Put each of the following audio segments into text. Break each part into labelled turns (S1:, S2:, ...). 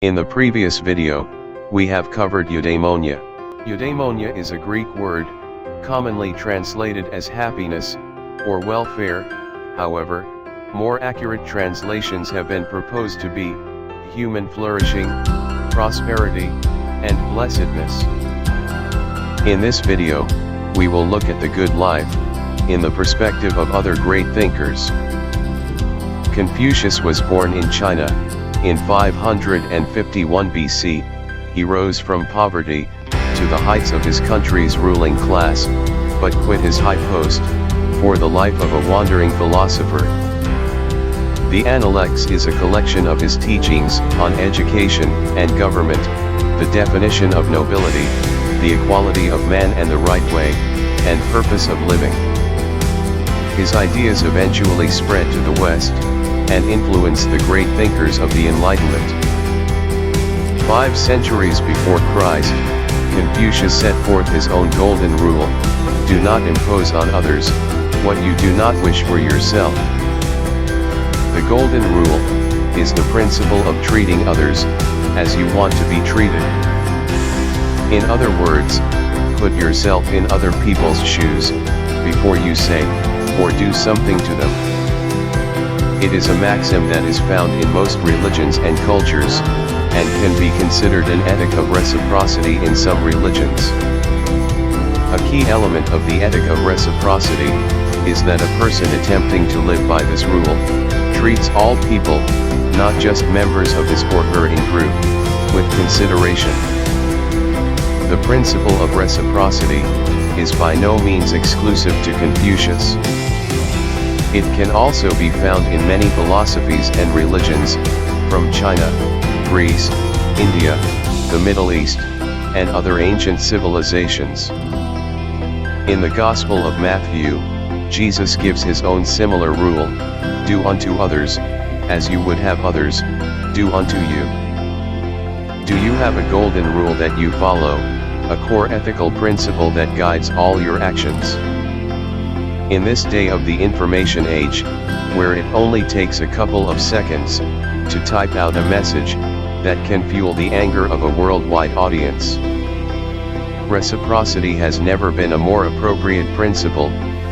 S1: In the previous video, we have covered eudaimonia. Eudaimonia is a Greek word, commonly translated as happiness, or welfare. However, more accurate translations have been proposed to be human flourishing, prosperity, and blessedness. In this video, we will look at the good life, in the perspective of other great thinkers. Confucius was born in China, in 551 BC, he rose from poverty, to the heights of his country's ruling class, but quit his high post, for the life of a wandering philosopher. The Analects is a collection of his teachings on education and government, the definition of nobility, the equality of man and the right way, and purpose of living. His ideas eventually spread to the West, and influenced the great thinkers of the Enlightenment. 5 centuries before Christ, Confucius set forth his own golden rule: do not impose on others what you do not wish for yourself. The golden rule is the principle of treating others as you want to be treated. In other words, put yourself in other people's shoes before you say or do something to them. It is a maxim that is found in most religions and cultures, and can be considered an ethic of reciprocity in some religions. A key element of the ethic of reciprocity is that a person attempting to live by this rule treats all people, not just members of his or her in-group, with consideration. The principle of reciprocity is by no means exclusive to Confucius. It can also be found in many philosophies and religions, from China, Greece, India, the Middle East, and other ancient civilizations. In the Gospel of Matthew, Jesus gives his own similar rule: do unto others, as you would have others do unto you. Do you have a golden rule that you follow, a core ethical principle that guides all your actions? In this day of the information age, where it only takes a couple of seconds to type out a message that can fuel the anger of a worldwide audience, reciprocity has never been a more appropriate principle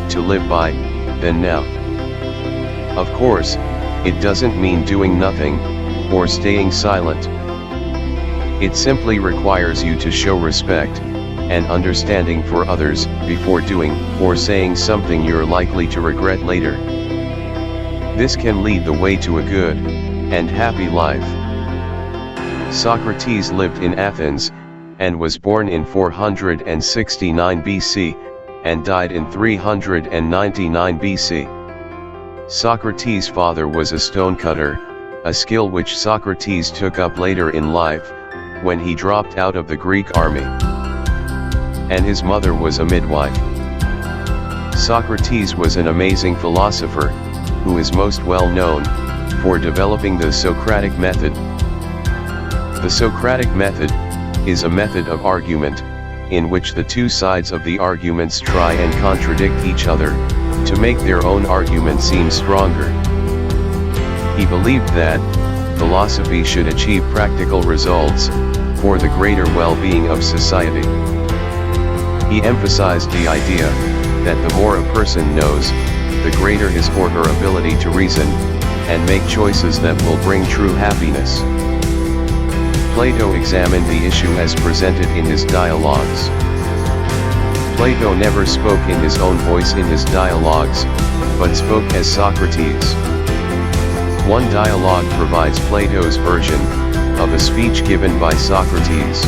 S1: to live by than now. Of course, it doesn't mean doing nothing or staying silent. It simply requires you to show respect and understanding for others before doing or saying something you're likely to regret later. This can lead the way to a good and happy life. Socrates lived in Athens, and was born in 469 BC, and died in 399 BC. Socrates' father was a stonecutter, a skill which Socrates took up later in life, when he dropped out of the Greek army. And his mother was a midwife. Socrates was an amazing philosopher, who is most well known for developing the Socratic method. The Socratic method is a method of argument, in which the two sides of the arguments try and contradict each other, to make their own argument seem stronger. He believed that philosophy should achieve practical results for the greater well-being of society. He emphasized the idea that the more a person knows, the greater his or her ability to reason and make choices that will bring true happiness. Plato examined the issue as presented in his dialogues. Plato never spoke in his own voice in his dialogues, but spoke as Socrates. One dialogue provides Plato's version of a speech given by Socrates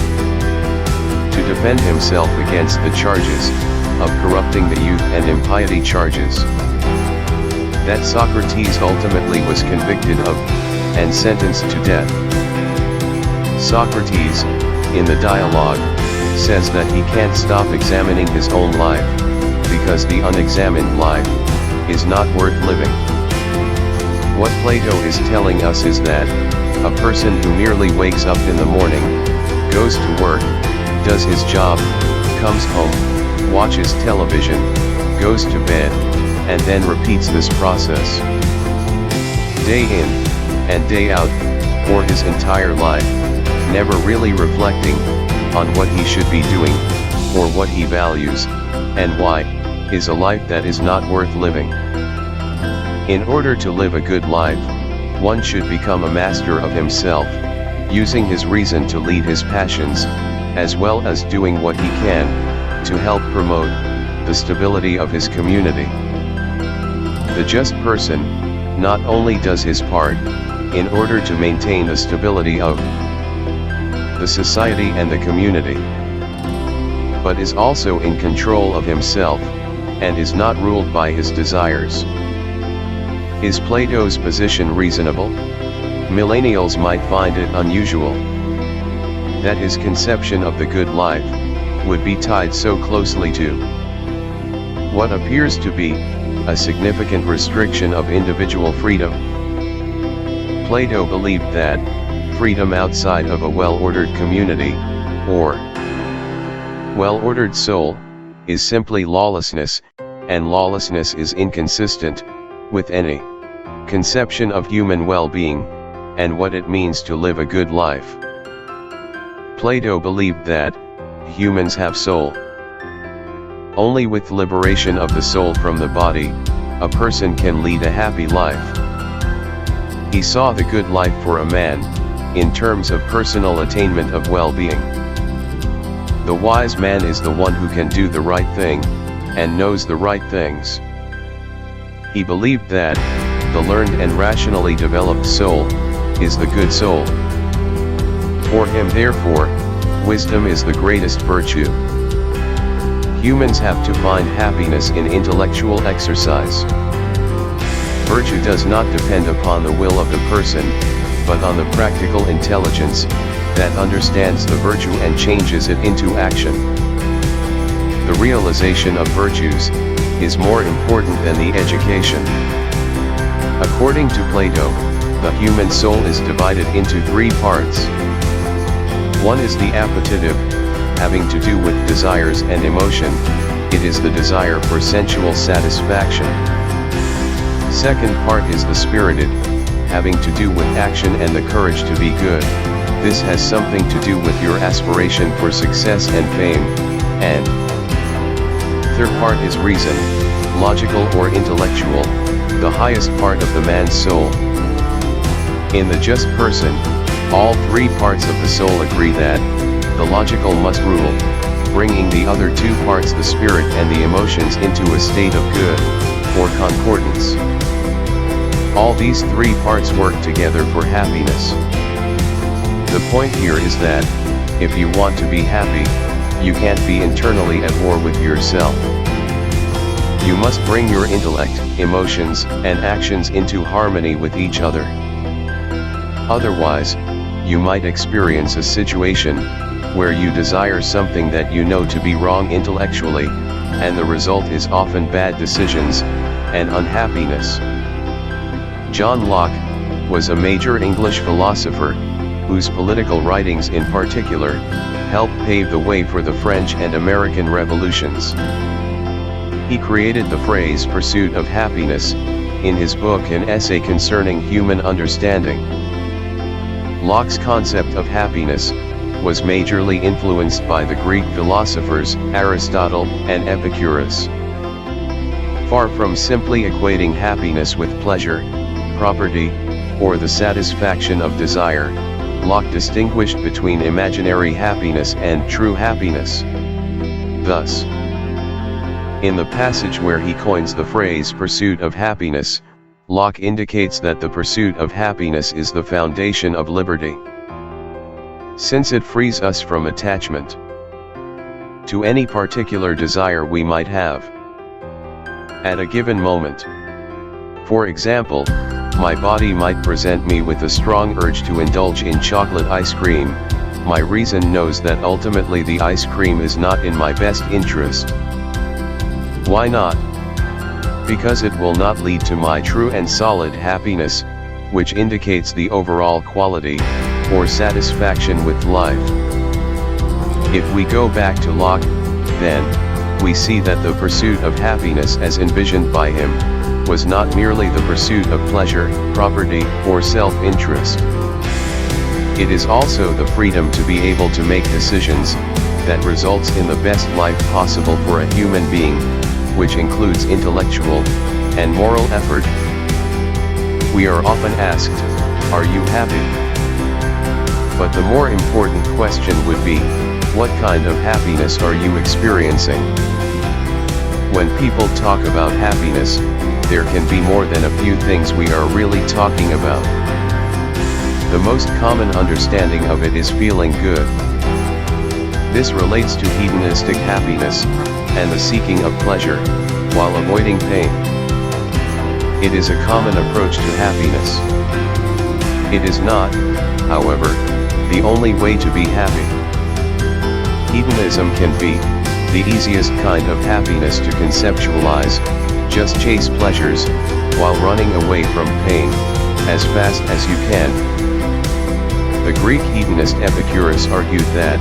S1: to defend himself against the charges of corrupting the youth and impiety charges that Socrates ultimately was convicted of and sentenced to death. Socrates, in the dialogue, says that he can't stop examining his own life, because the unexamined life is not worth living. What Plato is telling us is that a person who merely wakes up in the morning, goes to work, does his job, comes home, watches television, goes to bed, and then repeats this process day in and day out, for his entire life, never really reflecting on what he should be doing, or what he values, and why, is a life that is not worth living. In order to live a good life, one should become a master of himself, using his reason to lead his passions, as well as doing what he can to help promote the stability of his community. The just person not only does his part in order to maintain the stability of the society and the community, but is also in control of himself, and is not ruled by his desires. Is Plato's position reasonable? Millennials might find it unusual that his conception of the good life would be tied so closely to what appears to be a significant restriction of individual freedom. Plato believed that freedom outside of a well-ordered community, or well-ordered soul, is simply lawlessness, and lawlessness is inconsistent with any conception of human well-being, and what it means to live a good life. Plato believed that humans have soul. Only with liberation of the soul from the body, a person can lead a happy life. He saw the good life for a man in terms of personal attainment of well-being. The wise man is the one who can do the right thing, and knows the right things. He believed that the learned and rationally developed soul is the good soul. For him, therefore, wisdom is the greatest virtue. Humans have to find happiness in intellectual exercise. Virtue does not depend upon the will of the person, but on the practical intelligence that understands the virtue and changes it into action. The realization of virtues is more important than the education. According to Plato, the human soul is divided into three parts. One is the appetitive, having to do with desires and emotion. It is the desire for sensual satisfaction. Second part is the spirited, having to do with action and the courage to be good. This has something to do with your aspiration for success and fame. And third part is reason, logical or intellectual, the highest part of the man's soul. In the just person, all three parts of the soul agree that the logical must rule, bringing the other two parts, the spirit and the emotions, into a state of good, or concordance. All these three parts work together for happiness. The point here is that, if you want to be happy, you can't be internally at war with yourself. You must bring your intellect, emotions, and actions into harmony with each other. Otherwise, you might experience a situation where you desire something that you know to be wrong intellectually, and the result is often bad decisions and unhappiness. John Locke was a major English philosopher, whose political writings in particular helped pave the way for the French and American revolutions. He created the phrase "pursuit of happiness" in his book An Essay Concerning Human Understanding. Locke's concept of happiness was majorly influenced by the Greek philosophers Aristotle and Epicurus. Far from simply equating happiness with pleasure, property, or the satisfaction of desire, Locke distinguished between imaginary happiness and true happiness. Thus, in the passage where he coins the phrase "pursuit of happiness," Locke indicates that the pursuit of happiness is the foundation of liberty, since it frees us from attachment to any particular desire we might have at a given moment. For example, my body might present me with a strong urge to indulge in chocolate ice cream. My reason knows that ultimately the ice cream is not in my best interest. Why not? Because it will not lead to my true and solid happiness, which indicates the overall quality or satisfaction with life. If we go back to Locke, then we see that the pursuit of happiness as envisioned by him was not merely the pursuit of pleasure, property, or self-interest. It is also the freedom to be able to make decisions that results in the best life possible for a human being, which includes intellectual and moral effort. We are often asked, "Are you happy?" But the more important question would be, what kind of happiness are you experiencing? When people talk about happiness, there can be more than a few things we are really talking about. The most common understanding of it is feeling good. This relates to hedonistic happiness, and the seeking of pleasure, while avoiding pain. It is a common approach to happiness. It is not, however, the only way to be happy. Hedonism can be the easiest kind of happiness to conceptualize. Just chase pleasures, while running away from pain, as fast as you can. The Greek hedonist Epicurus argued that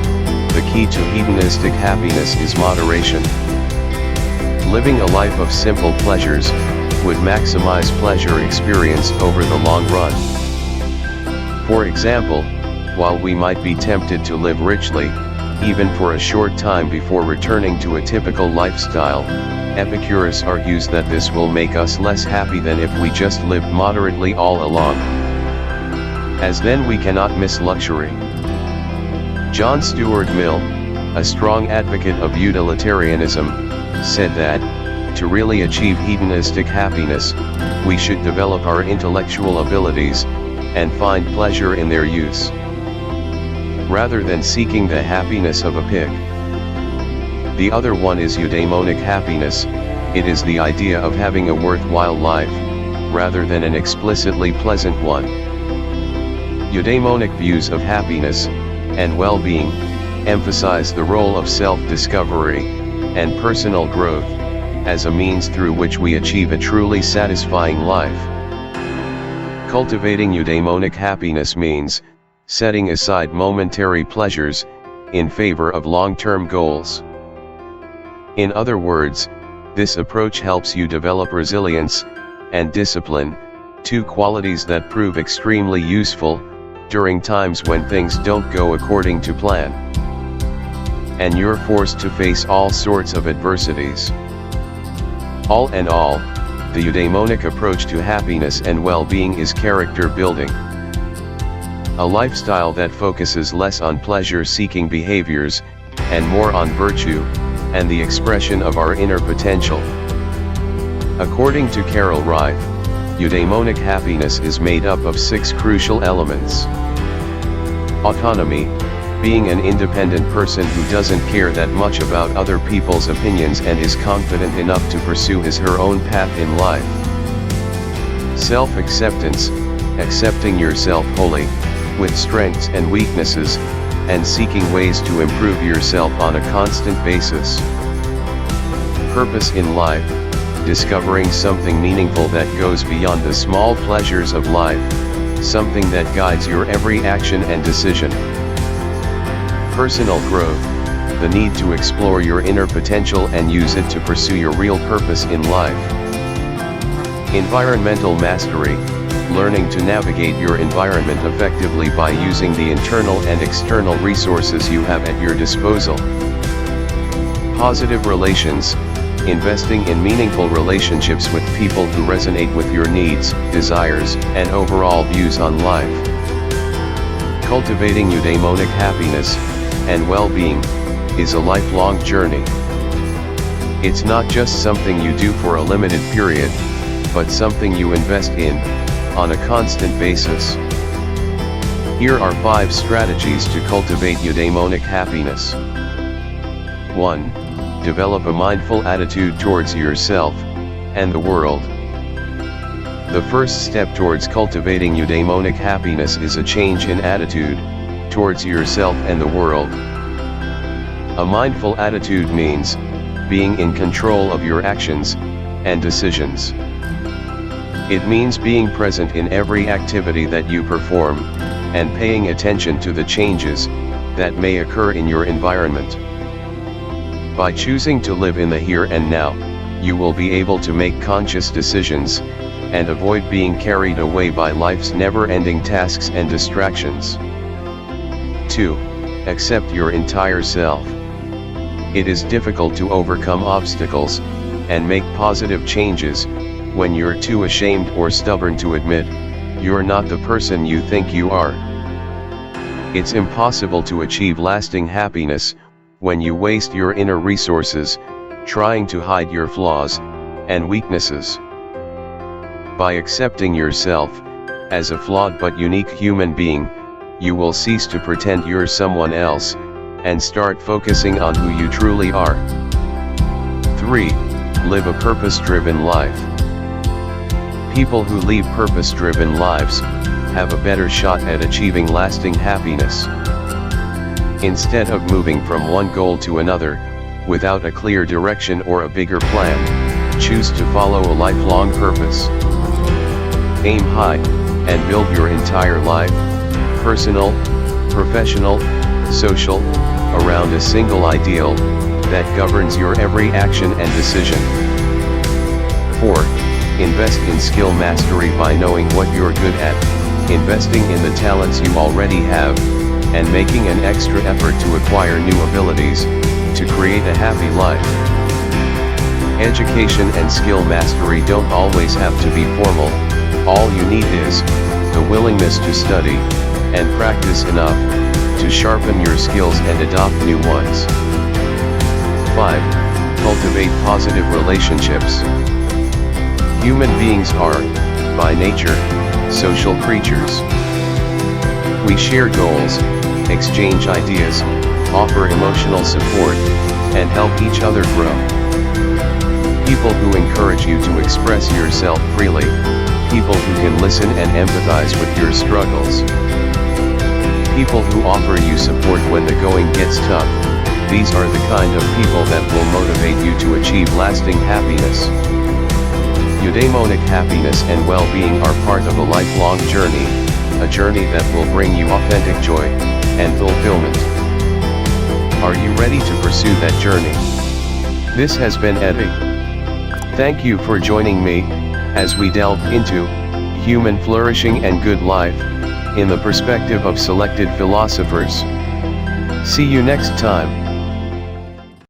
S1: the key to hedonistic happiness is moderation. Living a life of simple pleasures would maximize pleasure experience over the long run. For example, while we might be tempted to live richly, even for a short time before returning to a typical lifestyle, Epicurus argues that this will make us less happy than if we just lived moderately all along, as then we cannot miss luxury. John Stuart Mill, a strong advocate of utilitarianism, said that, to really achieve hedonistic happiness, we should develop our intellectual abilities, and find pleasure in their use, rather than seeking the happiness of a pig. The other one is eudaimonic happiness. It is the idea of having a worthwhile life, rather than an explicitly pleasant one. Eudaimonic views of happiness and well-being emphasize the role of self-discovery and personal growth as a means through which we achieve a truly satisfying life. Cultivating eudaimonic happiness means setting aside momentary pleasures in favor of long-term goals. In other words, this approach helps you develop resilience and discipline, two qualities that prove extremely useful during times when things don't go according to plan, and you're forced to face all sorts of adversities. All in all, the eudaimonic approach to happiness and well-being is character building. A lifestyle that focuses less on pleasure-seeking behaviors, and more on virtue, and the expression of our inner potential. According to Carol Reif, eudaimonic happiness is made up of 6 crucial elements. Autonomy, being an independent person who doesn't care that much about other people's opinions and is confident enough to pursue his/her own path in life. Self-acceptance, accepting yourself wholly, with strengths and weaknesses, and seeking ways to improve yourself on a constant basis. Purpose in life, discovering something meaningful that goes beyond the small pleasures of life, something that guides your every action and decision. Personal growth, the need to explore your inner potential and use it to pursue your real purpose in life. Environmental mastery, learning to navigate your environment effectively by using the internal and external resources you have at your disposal. Positive relations, investing in meaningful relationships with people who resonate with your needs, desires, and overall views on life. Cultivating eudaimonic happiness and well-being is a lifelong journey. It's not just something you do for a limited period, but something you invest in on a constant basis. Here are 5 strategies to cultivate eudaimonic happiness. 1. Develop a mindful attitude towards yourself and the world. The first step towards cultivating eudaimonic happiness is a change in attitude towards yourself and the world. A mindful attitude means being in control of your actions and decisions. It means being present in every activity that you perform, and paying attention to the changes that may occur in your environment. By choosing to live in the here and now, you will be able to make conscious decisions, and avoid being carried away by life's never-ending tasks and distractions. 2. Accept your entire self. It is difficult to overcome obstacles, and make positive changes, when you're too ashamed or stubborn to admit, you're not the person you think you are. It's impossible to achieve lasting happiness, when you waste your inner resources, trying to hide your flaws, and weaknesses. By accepting yourself, as a flawed but unique human being, you will cease to pretend you're someone else, and start focusing on who you truly are. 3. Live a purpose-driven life. People who lead purpose-driven lives, have a better shot at achieving lasting happiness. Instead of moving from one goal to another, without a clear direction or a bigger plan, choose to follow a lifelong purpose. Aim high, and build your entire life, personal, professional, social, around a single ideal, that governs your every action and decision. 4. Invest in skill mastery by knowing what you're good at, investing in the talents you already have, and making an extra effort to acquire new abilities, to create a happy life. Education and skill mastery don't always have to be formal, all you need is the willingness to study, and practice enough, to sharpen your skills and adopt new ones. 5. Cultivate positive relationships. Human beings are, by nature, social creatures. We share goals, exchange ideas, offer emotional support, and help each other grow. People who encourage you to express yourself freely, people who can listen and empathize with your struggles. People who offer you support when the going gets tough, these are the kind of people that will motivate you to achieve lasting happiness. Eudaimonic happiness and well-being are part of a lifelong journey, a journey that will bring you authentic joy, and fulfillment. Are you ready to pursue that journey? This has been Eddie. Thank you for joining me, as we delve into human flourishing and good life, in the perspective of selected philosophers. See you next time.